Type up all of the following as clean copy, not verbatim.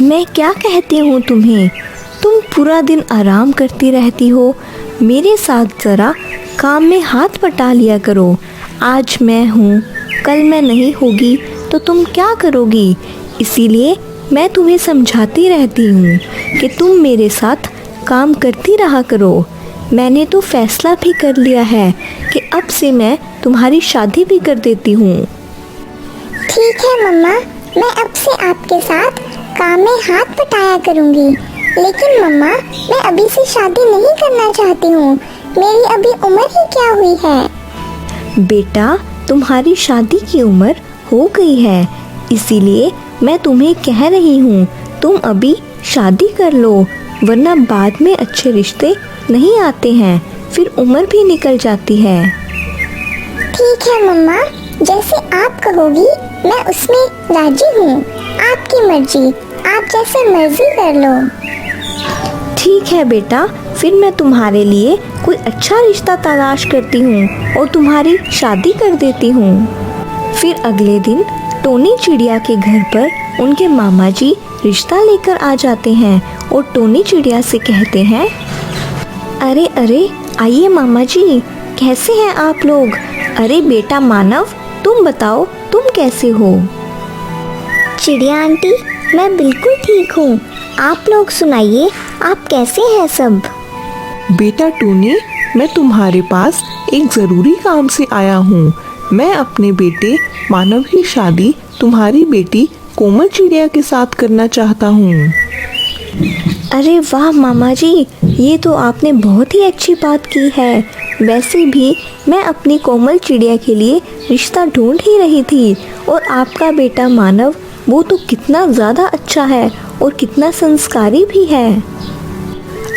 मैं क्या कहती हूँ तुम्हें, तुम पूरा दिन आराम करती रहती हो। मेरे साथ ज़रा काम में हाथ बटा लिया करो। आज मैं हूँ, कल मैं नहीं होगी तो तुम क्या करोगी। इसीलिए मैं तुम्हें समझाती रहती हूँ कि तुम मेरे साथ काम करती रहा करो। मैंने तो फैसला भी कर लिया है कि अब से मैं तुम्हारी शादी भी कर देती हूँ। ठीक है मम्मा, मैं अब से आपके साथ काम में हाथ बटाया करूँगी। लेकिन मम्मा, मैं अभी से शादी नहीं करना चाहती हूँ। मेरी अभी उम्र ही क्या हुई है। बेटा, तुम्हारी शादी की उम्र हो गई है, इसीलिए मैं तुम्हें कह रही हूँ तुम अभी शादी कर लो, वरना बाद में अच्छे रिश्ते नहीं आते हैं, फिर उम्र भी निकल जाती है। ठीक है मम्मा, जैसे आप कहोगी मैं उसमें राजी हूँ। आपकी मर्जी, आप जैसे मर्जी कर लो। ठीक है बेटा, फिर मैं तुम्हारे लिए कोई अच्छा रिश्ता तलाश करती हूँ और तुम्हारी शादी कर देती हूँ। फिर अगले दिन टोनी चिड़िया के घर पर उनके मामा जी रिश्ता लेकर आ जाते हैं और टोनी चिड़िया से कहते हैं, अरे अरे आइए मामा जी, कैसे हैं आप लोग। अरे बेटा मानव, तुम बताओ तुम कैसे हो। चिड़िया आंटी, मैं बिल्कुल ठीक हूँ। आप लोग सुनाइए, आप कैसे हैं सब। बेटा टोनी, मैं तुम्हारे पास एक ज़रूरी काम से आया हूँ। मैं अपने बेटे मानव की शादी तुम्हारी बेटी कोमल चिड़िया के साथ करना चाहता हूँ। अरे वाह मामा जी, ये तो आपने बहुत ही अच्छी बात की है। वैसे भी मैं अपनी कोमल चिड़िया के लिए रिश्ता ढूंढ ही रही थी, और आपका बेटा मानव वो तो कितना ज़्यादा अच्छा है और कितना संस्कारी भी है।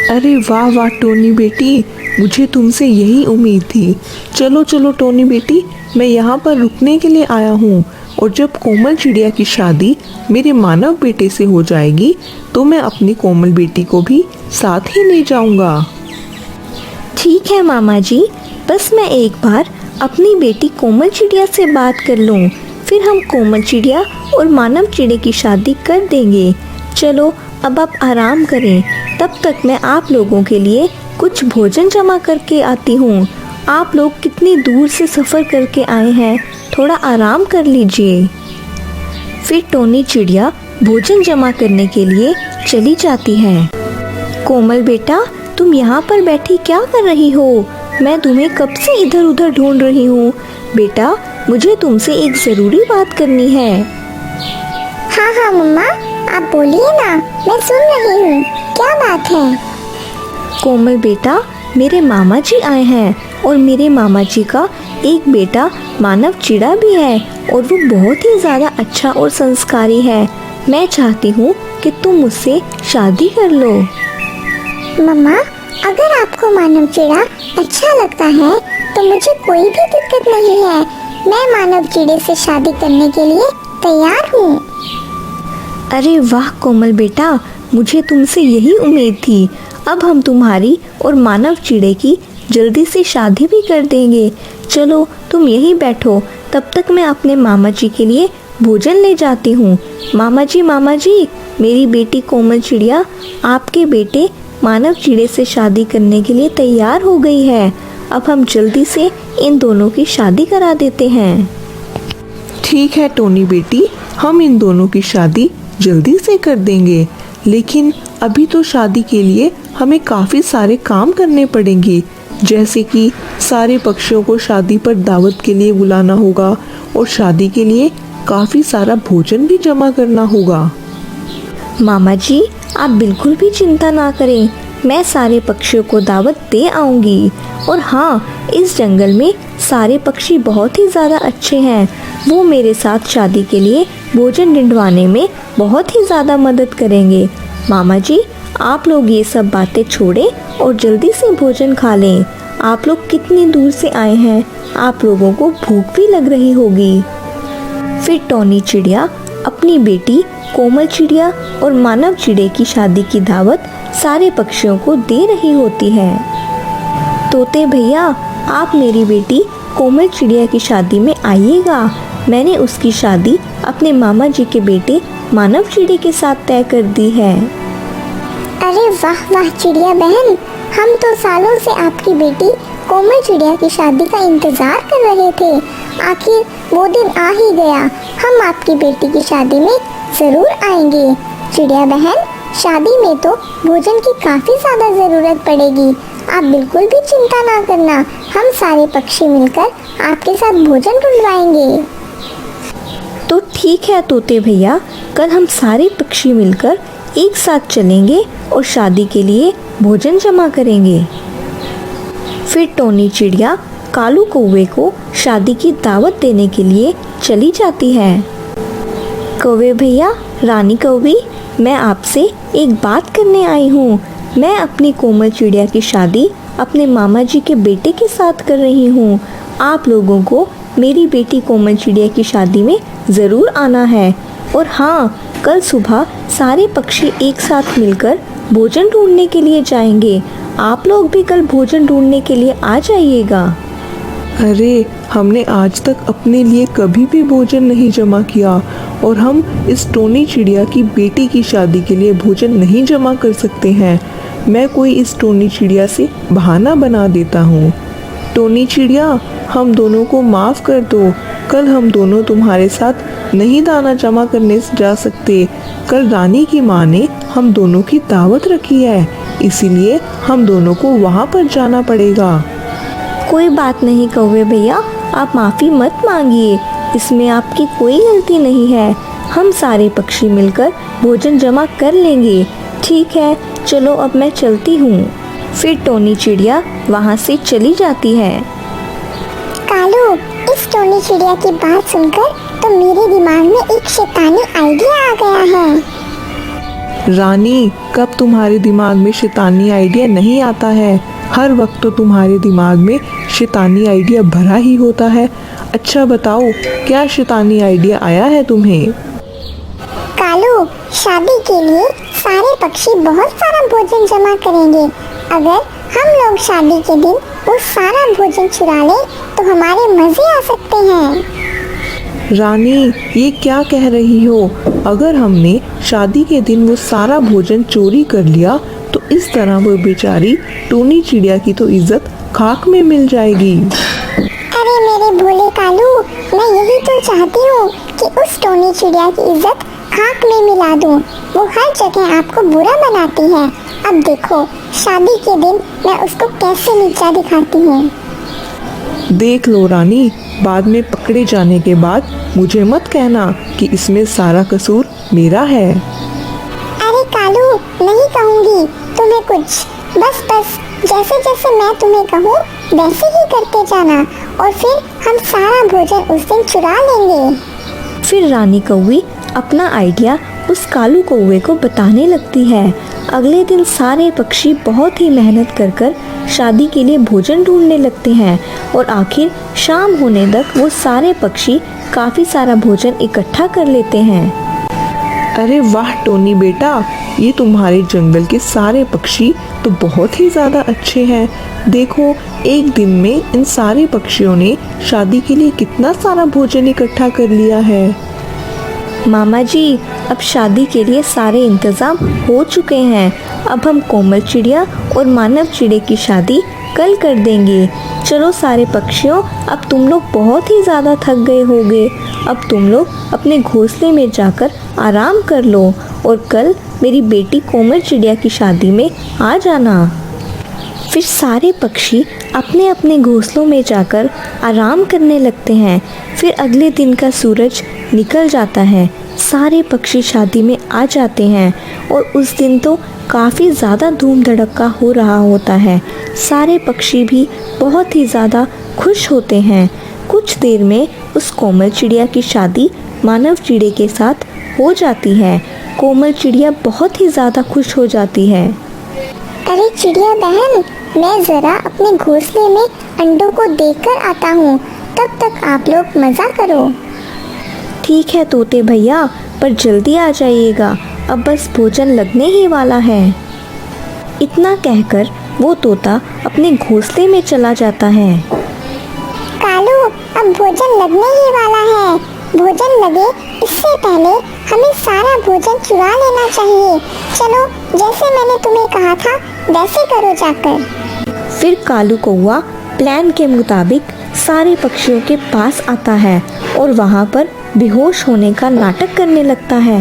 अरे वाह वाह टोनी बेटी, मुझे तुमसे यही उम्मीद थी। चलो चलो टोनी बेटी, मैं यहाँ पर रुकने के लिए आया हूँ, और जब कोमल चिड़िया की शादी मेरे मानव बेटे से हो जाएगी तो मैं अपनी कोमल बेटी को भी साथ ही ले जाऊँगा। ठीक है मामा जी, बस मैं एक बार अपनी बेटी कोमल चिड़िया से बात कर लूँ, फिर हम कोमल चिड़िया और मानव चिड़े की शादी कर देंगे। चलो अब आप आराम करें, तब तक मैं आप लोगों के लिए कुछ भोजन जमा करके आती हूँ। आप लोग कितनी दूर से सफ़र करके आए हैं, थोड़ा आराम कर लीजिए। फिर टोनी चिड़िया भोजन जमा करने के लिए चली जाती है। कोमल बेटा, तुम यहाँ पर बैठी क्या कर रही हो। मैं तुम्हें कब से इधर उधर ढूंढ रही हूँ। बेटा, मुझे तुमसे एक ज़रूरी बात करनी है। हाँ हाँ मम्मा, आप बोलिए ना, मैं सुन रही हूँ। क्या बात है। कोमल बेटा, मेरे मामा जी आए हैं, और मेरे मामा जी का एक बेटा मानव चिड़ा भी है, और वो बहुत ही ज़्यादा अच्छा और संस्कारी है। मैं चाहती हूँ कि तुम मुझसे शादी कर लो। मम्मा, अगर आपको मानव चिड़ा अच्छा लगता है तो मुझे कोई भी दिक्कत नहीं है। मैं मानव चिड़े से शादी करने के लिए तैयार हूँ। अरे वाह कोमल बेटा, मुझे तुमसे यही उम्मीद थी। अब हम तुम्हारी और मानव चिड़े की जल्दी से शादी भी कर देंगे। चलो तुम यहीं बैठो, तब तक मैं अपने मामा जी के लिए भोजन ले जाती हूँ। मामा जी, मेरी बेटी कोमल चिड़िया आपके बेटे मानव चिड़े से शादी करने के लिए तैयार हो गई है। अब हम जल्दी से इन दोनों की शादी करा देते हैं। ठीक है टोनी बेटी, हम इन दोनों की शादी जल्दी से कर देंगे, लेकिन अभी तो शादी के लिए हमें काफ़ी सारे काम करने पड़ेंगे, जैसे कि सारे पक्षियों को शादी पर दावत के लिए बुलाना होगा, और शादी के लिए काफ़ी सारा भोजन भी जमा करना होगा। मामा जी, आप बिल्कुल भी चिंता ना करें, मैं सारे पक्षियों को दावत दे आऊँगी। और हाँ, इस जंगल में सारे पक्षी बहुत ही ज़्यादा अच्छे हैं। वो मेरे साथ शादी के लिए भोजन ढूंढवाने में बहुत ही ज़्यादा मदद करेंगे। मामा जी, आप लोग ये सब बातें छोड़ें और जल्दी से भोजन खा लें। आप लोग कितनी दूर से आए हैं, आप लोगों को भूख भी लग रही होगी। फिर टोनी चिड़िया अपनी बेटी कोमल चिड़िया और मानव चिड़े की शादी की दावत सारे पक्षियों को दे रही होती है। तोते भैया, आप मेरी बेटी कोमल चिड़िया की शादी में आइएगा। मैंने उसकी शादी अपने मामा जी के बेटे मानव चिड़े के साथ तय कर दी है। अरे वाह वाह चिड़िया बहन, हम तो सालों से आपकी बेटी कोमल चिड़िया की शादी का इंतजार कर रहे थे। आखिर वो दिन आ ही गया। हम आपकी बेटी की शादी में जरूर आएंगे। चिड़िया बहन, शादी में तो भोजन की काफी ज्यादा जरूरत पड़ेगी। आप बिल्कुल भी चिंता ना करना, हम सारे पक्षी मिलकर आपके साथ भोजन ढूंढवाएंगे। तो ठीक है तोते भैया, कल हम सारे पक्षी मिलकर एक साथ चलेंगे और शादी के लिए भोजन जमा करेंगे। फिर टोनी चिड़िया कालू कौवे को शादी की दावत देने के लिए चली जाती है। कौवे भैया, रानी कौवी, मैं आपसे एक बात करने आई हूँ। मैं अपनी कोमल चिड़िया की शादी अपने मामा जी के बेटे के साथ कर रही हूँ। आप लोगों को मेरी बेटी कोमल चिड़िया की शादी में ज़रूर आना है। और हाँ, कल सुबह सारे पक्षी एक साथ मिलकर भोजन ढूंढने के लिए जाएंगे। आप लोग भी कल भोजन ढूंढने के लिए आ जाइएगा। अरे, हमने आज तक अपने लिए कभी भी भोजन नहीं जमा किया और हम इस टोनी चिड़िया की बेटी की शादी के लिए भोजन नहीं जमा कर सकते हैं। मैं कोई इस टोनी चिड़िया से बहाना बना देता हूँ। टोनी चिड़िया, हम दोनों को माफ़ कर दो। कल हम दोनों तुम्हारे साथ नहीं दाना जमा करने जा सकते। कल रानी की माँ ने हम दोनों की दावत रखी है, इसीलिए हम दोनों को वहाँ पर जाना पड़ेगा। कोई बात नहीं कौवे भैया, आप माफ़ी मत मांगिए, इसमें आपकी कोई गलती नहीं है। हम सारे पक्षी मिलकर भोजन जमा कर लेंगे। ठीक है, चलो अब मैं चलती हूँ। फिर टोनी चिड़िया वहाँ से चली जाती है। कालू, इस टोनी चिड़िया की बात सुनकर तो मेरे दिमाग में एक शैतानी आइडिया आ गया है। रानी, कब तुम्हारे दिमाग में शैतानी आइडिया नहीं आता है? हर वक्त तो तुम्हारे दिमाग में शैतानी आइडिया भरा ही होता है। अच्छा बताओ, क्या शैतानी आइडिया आया है तुम्हें? कालू, शादी के लिए सारे पक्षी बहुत सारा भोजन जमा करेंगे। अगर हम लोग शादी के दिन वो सारा भोजन चुरा लें तो हमारे मजे आ सकते हैं। रानी, ये क्या कह रही हो? अगर हमने शादी के दिन वो सारा भोजन चोरी कर लिया तो इस तरह वो बेचारी टोनी चिड़िया की तो इज्जत खाक में मिल जाएगी। अरे मेरे भोले कालू, मैं यही तो चाहती हूँ कि उस टोनी चिड़िया की इज्जत खाक में मिला दूँ। वो हर जगह आपको बुरा बनाती है। अब देखो, शादी के दिन मैं उसको कैसे नीचा दिखाती हूँ। देख लो रानी, बाद में पकड़े जाने के बाद मुझे मत कहना कि इसमें सारा कसूर मेरा है। अरे कालू, नहीं कहूँगी तुम्हें कुछ। बस जैसे जैसे मैं तुम्हें कहूँ वैसे ही करते जाना और फिर हम सारा भोजन उस दिन चुरा लेंगे। फिर रानी कौवी अपना आइडिया उस कालू कौवे को बताने लगती है। अगले दिन सारे पक्षी बहुत ही मेहनत कर शादी के लिए भोजन ढूंढने लगते हैं और आखिर शाम होने तक वो सारे पक्षी काफ़ी सारा भोजन इकट्ठा कर लेते हैं। अरे वाह टोनी बेटा, ये तुम्हारे जंगल के सारे पक्षी तो बहुत ही ज़्यादा अच्छे हैं। देखो, एक दिन में इन सारे पक्षियों ने शादी के लिए कितना सारा भोजन इकट्ठा कर लिया है। मामा जी, अब शादी के लिए सारे इंतज़ाम हो चुके हैं। अब हम कोमल चिड़िया और मानव चिड़े की शादी कल कर देंगे। चलो सारे पक्षियों, अब तुम लोग बहुत ही ज़्यादा थक गए होगे। अब तुम लोग अपने घोंसले में जाकर आराम कर लो और कल मेरी बेटी कोमल चिड़िया की शादी में आ जाना। फिर सारे पक्षी अपने अपने घोंसलों में जाकर आराम करने लगते हैं। फिर अगले दिन का सूरज निकल जाता है। सारे पक्षी शादी में आ जाते हैं और उस दिन तो काफ़ी ज़्यादा धूम धड़क्का हो रहा होता है। सारे पक्षी भी बहुत ही ज़्यादा खुश होते हैं। कुछ देर में उस कोमल चिड़िया की शादी मानव चिड़े के साथ हो जाती है। कोमल चिड़िया बहुत ही ज़्यादा खुश हो जाती है। अरे चिड़िया बहन, मैं ज़रा अपने घोंसले में अंडों को देखकर आता हूँ। तब तक आप लोग मज़ा करो। ठीक है तोते भैया, पर जल्दी आ जाइएगा, अब बस भोजन लगने ही वाला है। इतना कहकर वो तोता अपने घोंसले में चला जाता है। कालू, अब भोजन लगने ही वाला है। भोजन लगे इससे पहले हमें सारा भोजन चुरा लेना चाहिए। चलो, जैसे मैंने तुम्हें कहा था वैसे करो जाकर। फिर कालू कौवा प्लान के मुताबिक सारे पक्षियों के पास आता है और वहाँ पर बेहोश होने का नाटक करने लगता है।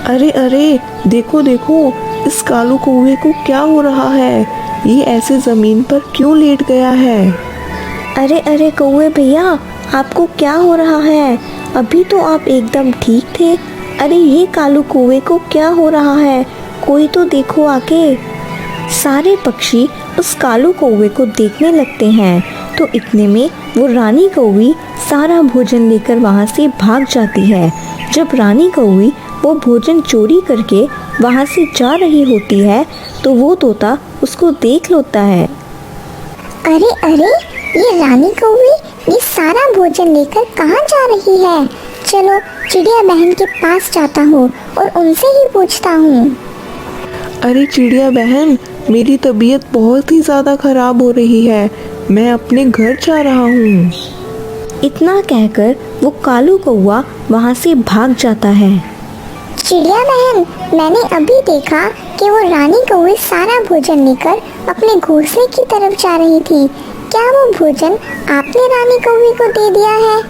अरे अरे, देखो देखो, इस कालू कौवे को क्या हो रहा है? ये ऐसे जमीन पर क्यों लेट गया है? अरे अरे कौवे भैया, आपको क्या हो रहा है? अभी तो आप एकदम ठीक थे। अरे ये कालू कौवे को क्या हो रहा है? कोई तो देखो आके। सारे पक्षी उस कालू कौवे को देखने लगते हैं तो इतने में वो रानी कौवी सारा भोजन लेकर वहाँ से भाग जाती है। जब रानी कौवी वो भोजन चोरी करके वहाँ से जा रही होती है तो वो तोता उसको देख लेता है। अरे अरे, ये रानी कौवी ये सारा भोजन लेकर कहाँ जा रही है? चलो चिड़िया बहन के पास जाता हूँ और उनसे ही पूछता हूँ। अरे चिड़िया बहन, मेरी तबीयत बहुत ही ज़्यादा खराब हो रही है। मैं अपने घर जा रहा हूँ। इतना कहकर वो कालू कौवा वहाँ से भाग जाता है। चिड़िया बहन, मैंने अभी देखा कि वो रानी कौवी सारा भोजन लेकर अपने घोंसले की तरफ जा रही थी। क्या वो भोजन आपने रानी कौवी को दे दिया है?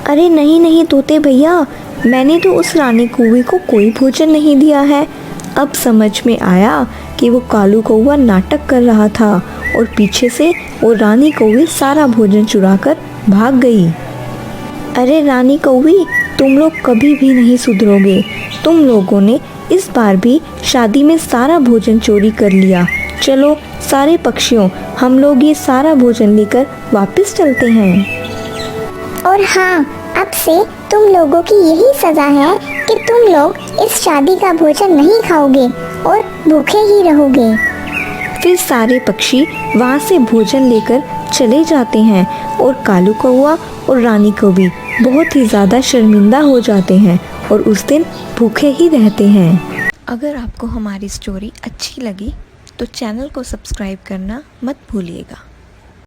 अरे नहीं नहीं तोते भैया, मैंने तो उस रानी कौवे को कोई भोजन नहीं दिया है। अब समझ में आया कि वो कालू कौवा नाटक कर रहा था और पीछे से वो रानी कौवी सारा भोजन चुराकर भाग गई। अरे रानी कौवी, तुम लोग कभी भी नहीं सुधरोगे। तुम लोगों ने इस बार भी शादी में सारा भोजन चोरी कर लिया। चलो सारे पक्षियों, हम लोग ये सारा भोजन लेकर वापस चलते हैं। और हाँ, अब से तुम लोगों की यही सजा है कि तुम लोग इस शादी का भोजन नहीं खाओगे और भूखे ही रहोगे। फिर सारे पक्षी वहाँ से भोजन लेकर चले जाते हैं और कालू कौवा और रानी कौवी बहुत ही ज़्यादा शर्मिंदा हो जाते हैं और उस दिन भूखे ही रहते हैं। अगर आपको हमारी स्टोरी अच्छी लगी तो चैनल को सब्सक्राइब करना मत भूलिएगा।